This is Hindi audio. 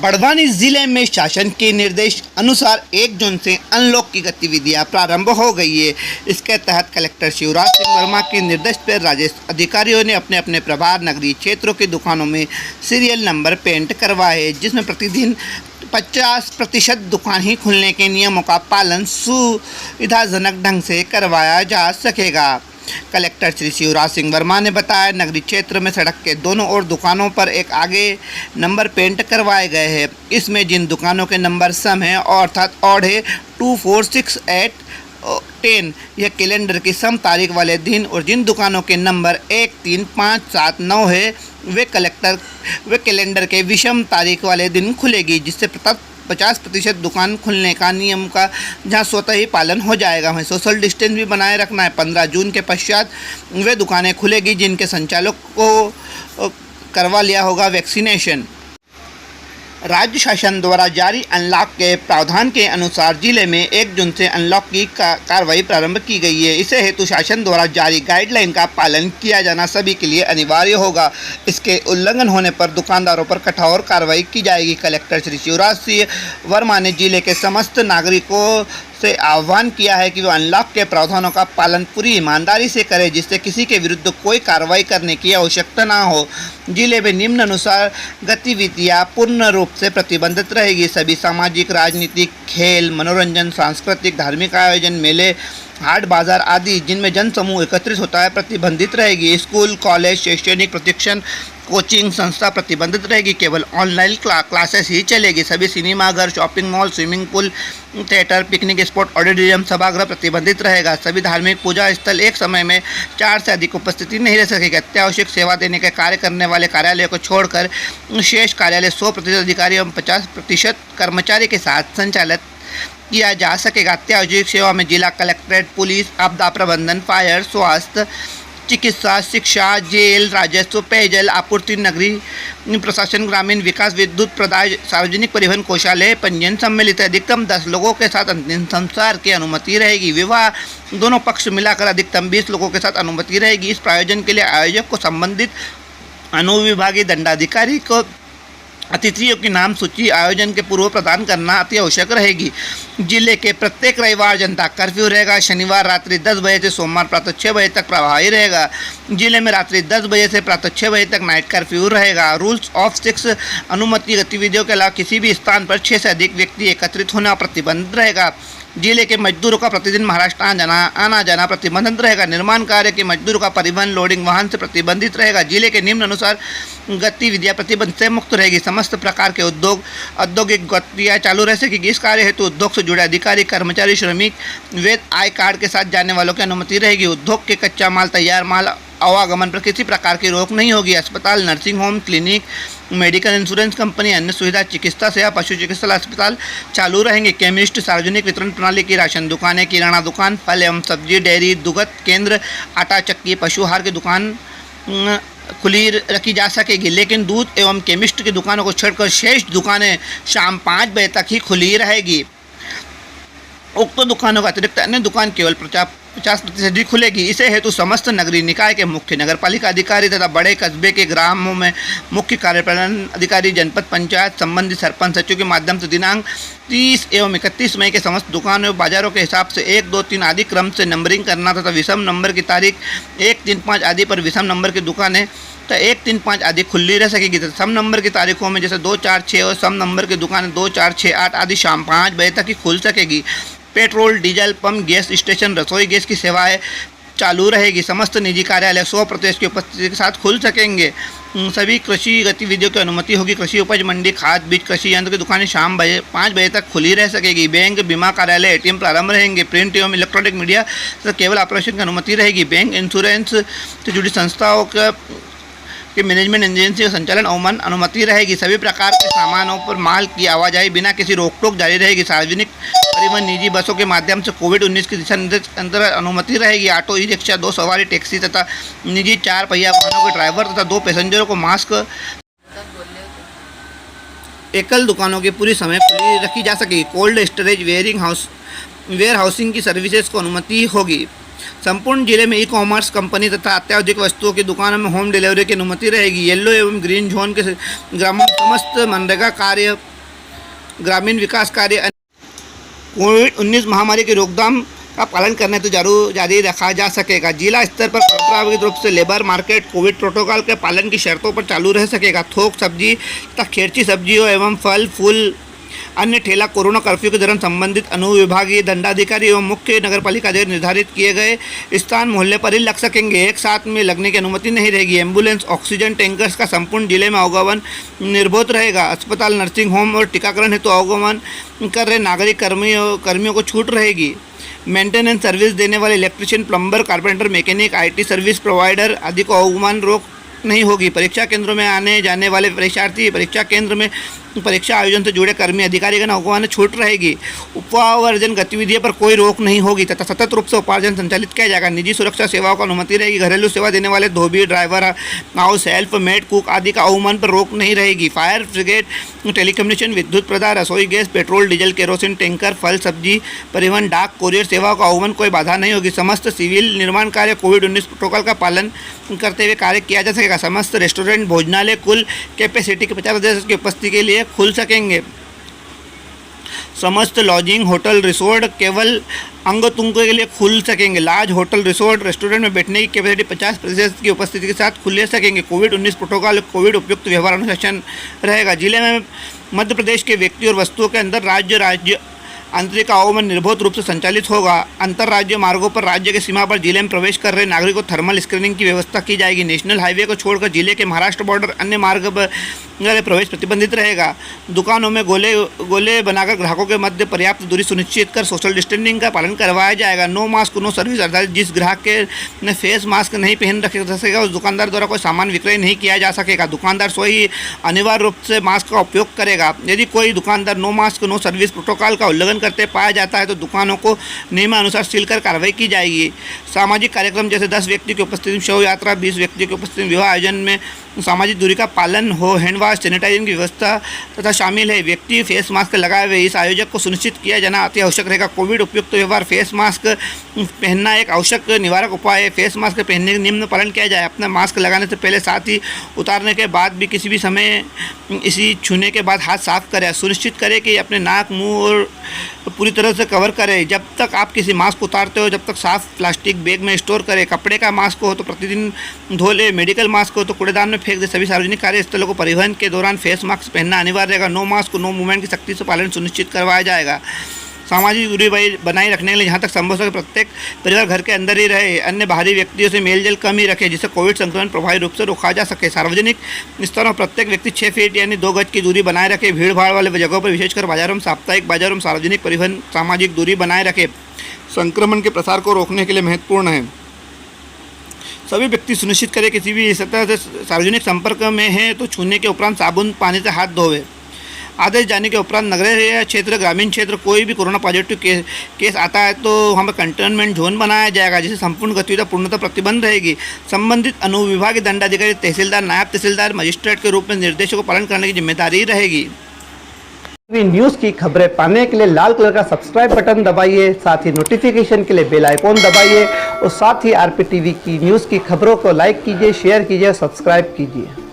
बड़वानी जिले में शासन के निर्देश अनुसार 1 जून से अनलॉक की गतिविधियां प्रारंभ हो गई है। इसके तहत कलेक्टर शिवराज सिंह वर्मा के निर्देश पर राजस्व अधिकारियों ने अपने अपने प्रभार नगरीय क्षेत्रों की दुकानों में सीरियल नंबर पेंट करवाए, जिसमें प्रतिदिन 50% दुकान ही खुलने के नियमों का पालन सुविधाजनक ढंग से करवाया जा सकेगा। कलेक्टर श्री शिवराज सिंह वर्मा ने बताया, नगरीय क्षेत्र में सड़क के दोनों ओर दुकानों पर एक आगे नंबर पेंट करवाए गए हैं। इसमें जिन दुकानों के नंबर सम हैं अर्थात ऑड है 2, 4, 6, 8, 10 यह कैलेंडर की सम तारीख वाले दिन और जिन दुकानों के नंबर 1, 3, 5, 7, 9 है वे कैलेंडर के विषम तारीख वाले दिन खुलेगी, जिससे 50% दुकान खुलने का नियम का जहां स्वतः ही पालन हो जाएगा। वहीं सोशल डिस्टेंस भी बनाए रखना है। 15 जून के पश्चात वे दुकानें खुलेगी जिनके संचालक को करवा लिया होगा वैक्सीनेशन। राज्य शासन द्वारा जारी अनलॉक के प्रावधान के अनुसार जिले में 1 जून से अनलॉक की कार्रवाई प्रारंभ की गई है। इसे हेतु शासन द्वारा जारी गाइडलाइन का पालन किया जाना सभी के लिए अनिवार्य होगा। इसके उल्लंघन होने पर दुकानदारों पर कठोर कार्रवाई की जाएगी। कलेक्टर श्री शिवराज सिंह वर्मा ने जिले के समस्त नागरिकों से आह्वान किया है कि वे अनलॉक के प्रावधानों का पालन पूरी ईमानदारी से करें, जिससे किसी के विरुद्ध कोई कार्रवाई करने की आवश्यकता ना हो। जिले में निम्न अनुसार गतिविधियां पूर्ण रूप से प्रतिबंधित रहेगी। सभी सामाजिक, राजनीतिक, खेल, मनोरंजन, सांस्कृतिक, धार्मिक आयोजन, मेले, हाट बाजार आदि जिनमें जन समूह एकत्रित होता है प्रतिबंधित रहेगी। स्कूल, कॉलेज, शैक्षणिक प्रशिक्षण, कोचिंग संस्था प्रतिबंधित रहेगी। केवल ऑनलाइन क्लासेस ही चलेगी। सभी सिनेमाघर, shopping mall, swimming pool, theatre, picnic spot, auditorium, सभागृह प्रतिबंधित रहेगा। सभी धार्मिक पूजा स्थल एक समय में 4 से अधिक उपस्थिति नहीं रह सकेगी। अत्यावश्यक सेवा देने के कार्य करने वाले कार्यालयों को छोड़कर शेष कार्यालय 100% अधिकारी एवं 50% कर्मचारी के साथ संचालित किया जा सकेगा। अत्यावश्यक सेवा में जिला कलेक्ट्रेट, पुलिस, आपदा प्रबंधन, फायर, स्वास्थ्य, चिकित्सा, शिक्षा, जेल, राजस्व, पेयजल आपूर्ति, नगरीय प्रशासन, ग्रामीण विकास, विद्युत प्रदाय, सार्वजनिक परिवहन, कोषालय, पंजीयन सम्मिलित है। अधिकतम 10 लोगों के साथ अंतिम संस्कार की अनुमति रहेगी। विवाह दोनों पक्ष मिलाकर अधिकतम 20 लोगों के साथ अनुमति रहेगी। इस प्रायोजन के लिए आयोजक को संबंधित अनुविभागीय दंडाधिकारी को अतिथियों की नाम सूची आयोजन के पूर्व प्रदान करना अति आवश्यक रहेगी। जिले के प्रत्येक रविवार जनता कर्फ्यू रहेगा। शनिवार रात्रि 10 बजे से सोमवार प्रातः 6 बजे तक प्रभावी रहेगा। जिले में रात्रि 10 बजे से प्रातः 6 बजे तक नाइट कर्फ्यू रहेगा। रूल्स ऑफ 6 अनुमति गतिविधियों के अलावा किसी भी स्थान पर 6 से अधिक व्यक्ति एकत्रित होना प्रतिबंधित रहेगा। जिले के मजदूरों का प्रतिदिन महाराष्ट्र आना जाना प्रतिबंधित रहेगा। निर्माण कार्य के मजदूरों का परिवहन लोडिंग वाहन से प्रतिबंधित रहेगा। जिले के निम्न अनुसार गतिविधियां प्रतिबंध से मुक्त रहेगी। समस्त प्रकार के औद्योगिक गतिविधियां चालू रह सकेगी। इस कार्य हेतु उद्योग से जुड़े अधिकारी, कर्मचारी, श्रमिक, वैध आय कार्ड के साथ जाने वालों की अनुमति रहेगी। उद्योग के कच्चा माल, तैयार माल आवागमन पर किसी प्रकार की रोक नहीं होगी। अस्पताल, nursing home, clinic, medical insurance company, अन्य सुविधा, चिकित्सा सेवा, पशु चिकित्सा अस्पताल चालू रहेंगे। केमिस्ट, सार्वजनिक वितरण प्रणाली की राशन दुकानें, किराना दुकान, फल एवं सब्जी, डेयरी, दुग्ध केंद्र, आटा चक्की, पशुहार की दुकान खुली रखी जा सकेगी। लेकिन दूध एवं केमिस्ट की दुकानों को छोड़कर शेष दुकानें शाम 5 बजे तक ही खुली रहेगी। उक्त दुकानों का अतिरिक्त अन्य दुकान केवल 50% ही खुलेगी। इसे हेतु समस्त नगरीय निकाय के मुख्य नगरपालिका अधिकारी तथा बड़े कस्बे के ग्रामों में मुख्य कार्यपालन अधिकारी, जनपद पंचायत, संबंधित सरपंच सचिव के माध्यम से दिनांक 30 एवं 31 मई के समस्त दुकानों एवं बाजारों के हिसाब से 1, 2, 3 आदि क्रम से नंबरिंग करना तथा विषम नंबर की तारीख 1, 3, 5 आदि पर विषम नंबर की दुकानें तो 1, 3, 5 आदि खुली रह सकेगी। तो सम नंबर की तारीखों में जैसे 2, 4, 6 और सम नंबर की दुकानें 2, 4, 6, 8 आदि शाम 5 बजे तक ही खुल सकेगी। Petrol, diesel pump, gas station, रसोई गैस की सेवाएं चालू रहेगी। समस्त निजी कार्यालय 100% की उपस्थिति के साथ खुल सकेंगे। सभी कृषि गतिविधियों की अनुमति होगी। कृषि उपज मंडी, खाद बीज, कृषि यंत्र की दुकानें शाम 5 बजे तक खुली रह सकेगी। बैंक, बीमा कार्यालय, ATM प्रारंभ रहेंगे। प्रिंट एवं इलेक्ट्रॉनिक मीडिया से केवल ऑपरेशन की अनुमति रहेगी। बैंक, इंश्योरेंस से जुड़ी संस्थाओं के मैनेजमेंट एजेंसी का संचालन अवमान अनुमति रहेगी। सभी प्रकार के सामानों पर माल की आवाजाही बिना किसी रोक टोक जारी रहेगी। सार्वजनिक परिवहन, निजी बसों के माध्यम से कोविड-19 के दिशा निर्देश के अंतर्गत अनुमति रहेगी। ऑटो, ई रिक्शा, 2 सवारी टैक्सी तथा निजी 4 पहिया वाहनों के ड्राइवर तथा 2 पैसेंजरों को मास्क एकल दुकानों की पूरी समय खुली रखी जा सकेगी। कोल्ड स्टोरेज, वेयर हाउसिंग की सर्विसेज को अनुमति होगी। संपूर्ण जिले में ई-कॉमर्स कंपनी तथा अत्यावश्यक वस्तुओं की दुकानों में होम डिलीवरी की अनुमति रहेगी। येलो एवं ग्रीन जोन के ग्रामों में समस्त मनरेगा कार्य ग्रामीण विकास कार्य कोविड-19 महामारी की रोकथाम का पालन करने तो जारी रखा जा सकेगा। जिला स्तर पर परंपरागत रूप से लेबर मार्केट कोविड प्रोटोकॉल के पालन की शर्तों पर चालू रह सकेगा। थोक सब्जी तथा खेरची सब्जियों एवं फल फूल अन्य ठेला कोरोना कर्फ्यू के दौरान संबंधित अनुविभागीय दंडाधिकारी एवं मुख्य नगरपालिका द्वारा निर्धारित किए गए स्थान मोहल्ले पर ही लग सकेंगे। एक साथ में लगने की अनुमति नहीं रहेगी। एम्बुलेंस ऑक्सीजन टैंकर्स का संपूर्ण जिले में अवगमन निर्बाध रहेगा। अस्पताल नर्सिंग होम और टीकाकरण हेतु अवगमन कर रहे नागरिक कर्मियों को छूट रहेगी। मेंटेनेंस सर्विस देने वाले electrician plumber carpenter mechanic IT service provider आदि को अवगमन रोक नहीं होगी। परीक्षा केंद्रों में आने जाने वाले परीक्षार्थी परीक्षा केंद्र में परीक्षा आयोजन से जुड़े कर्मी अधिकारीगण अवगमन छूट रहेगी। उपार्जन गतिविधियों पर कोई रोक नहीं होगी तथा सतत रूप से उपार्जन संचालित किया जाएगा। निजी सुरक्षा सेवाओं को अनुमति रहेगी। घरेलू सेवा देने वाले धोबी driver house help maid cook आदि का अवगमन पर रोक नहीं रहेगी। फायर ब्रिगेड टेलीकम्युनिकेशन विद्युत प्रदाय रसोई gas petrol diesel kerosene tanker फल सब्जी परिवहन डाक कोरियर सेवाओं का अवगमन कोई बाधा नहीं होगी। समस्त सिविल निर्माण कार्य कोविड-19 प्रोटोकॉल का पालन करते हुए कार्य किया जा सकेगा। समस्त रेस्टोरेंट भोजनालय कुल कैपेसिटी के 50% की उपस्थिति के लिए खुल सकेंगे। समस्त लॉजिंग होटल रिसोर्ट केवल अंगतुंग के लिए खुल सकेंगे। लाज होटल रिसोर्ट रेस्टोरेंट में बैठने की कैपेसिटी 50% की उपस्थिति के साथ खुले सकेंगे। कोविड-19 प्रोटोकॉल कोविड उपयुक्त व्यवहार अनुशासन रहेगा। जिले में मध्य प्रदेश के व्यक्ति और वस्तुओं के अंदर राज्य आंतरिक अवगमन निर्बाध रूप से संचालित होगा। अंतर राज्य मार्गों पर राज्य के सीमा पर जिले में प्रवेश कर रहे नागरिकों को थर्मल स्क्रीनिंग की व्यवस्था की जाएगी। नेशनल हाईवे को छोड़कर जिले के महाराष्ट्र बॉर्डर अन्य मार्ग पर प्रवेश प्रतिबंधित रहेगा। दुकानों में गोले बनाकर ग्राहकों के मध्य पर्याप्त दूरी सुनिश्चित कर सोशल डिस्टेंसिंग का पालन करवाया जाएगा। नो मास्क नो सर्विस अर्थात जिस ग्राहक के ने फेस मास्क नहीं पहन रखे जा सकेगा उस दुकानदार द्वारा कोई सामान विक्रय नहीं किया जा सकेगा। दुकानदार स्वयं अनिवार्य रूप से मास्क का उपयोग करेगा। यदि कोई दुकानदार no mask no service protocol का उल्लंघन करते पाया जाता है तो दुकानों को नियमानुसार सील कर कार्रवाई की जाएगी। सामाजिक कार्यक्रम जैसे 10 व्यक्ति की उपस्थिति में शव यात्रा 20 व्यक्ति की उपस्थिति में विवाह आयोजन में सामाजिक दूरी का पालन हो हैंड वाश सैनिटाइजिंग की व्यवस्था तथा शामिल है। व्यक्ति फेस मास्क लगाए हुए इस आयोजक को सुनिश्चित किया जाना अति आवश्यक रहेगा। कोविड उपयुक्त व्यवहार फेस मास्क पहनना एक आवश्यक निवारक उपाय है। फेस मास्क पहनने का निम्न पालन किया जाए। अपना मास्क लगाने से पहले साथ ही उतारने के बाद भी किसी भी समय इसी छूने के बाद हाथ साफ करें। सुनिश्चित करें कि अपने नाक मुंह और पूरी तरह से कवर करें। जब तक आप किसी मास्क उतारते हो जब तक साफ प्लास्टिक बैग में स्टोर करें। कपड़े का मास्क हो तो प्रतिदिन धो ले। मेडिकल मास्क हो तो कूड़ेदान में फेंक दे। सभी सार्वजनिक कार्यस्थलों को परिवहन के दौरान फेस मास्क पहनना अनिवार्य रहेगा। नो मास्क नो मूवमेंट की सख्ती से पालन सुनिश्चित करवाया जाएगा। सामाजिक दूरी बनाए रखने के लिए जहाँ तक संभव हो सके प्रत्येक परिवार घर के अंदर ही रहे। अन्य बाहरी व्यक्तियों से मेलजोल कम ही रखे जिससे कोविड संक्रमण प्रभावी रूप से रोका जा सके। सार्वजनिक स्थलों पर प्रत्येक व्यक्ति 6 फीट यानी 2 गज की दूरी बनाए रखे। भीड़ भाड़ वाले जगहों पर विशेषकर बाजारों में साप्ताहिक बाजारों में सार्वजनिक परिवहन सामाजिक दूरी बनाए रखे। संक्रमण के प्रसार को रोकने के लिए महत्वपूर्ण है। सभी व्यक्ति सुनिश्चित करें किसी भी सतह से सार्वजनिक संपर्क में है तो छूने के उपरांत साबुन पानी से हाथ धोवे। आदेश जाने के उपरांत नगरीय क्षेत्र ग्रामीण क्षेत्र कोई भी कोरोना पॉजिटिव केस आता है तो वहाँ पर कंटेनमेंट जोन बनाया जाएगा जिसे संपूर्ण गतिविधियां पूर्णतः प्रतिबंध रहेगी। संबंधित अनुविभागीय दंडाधिकारी तहसीलदार नायब तहसीलदार मजिस्ट्रेट के रूप में निर्देशों को पालन करने की जिम्मेदारी रहेगी। न्यूज़ की खबरें पाने के लिए लाल कलर का सब्सक्राइब बटन दबाइए। साथ ही नोटिफिकेशन के लिए बेल आइकॉन दबाइए और साथ ही RP TV की न्यूज़ की खबरों को लाइक कीजिए शेयर कीजिए सब्सक्राइब कीजिए।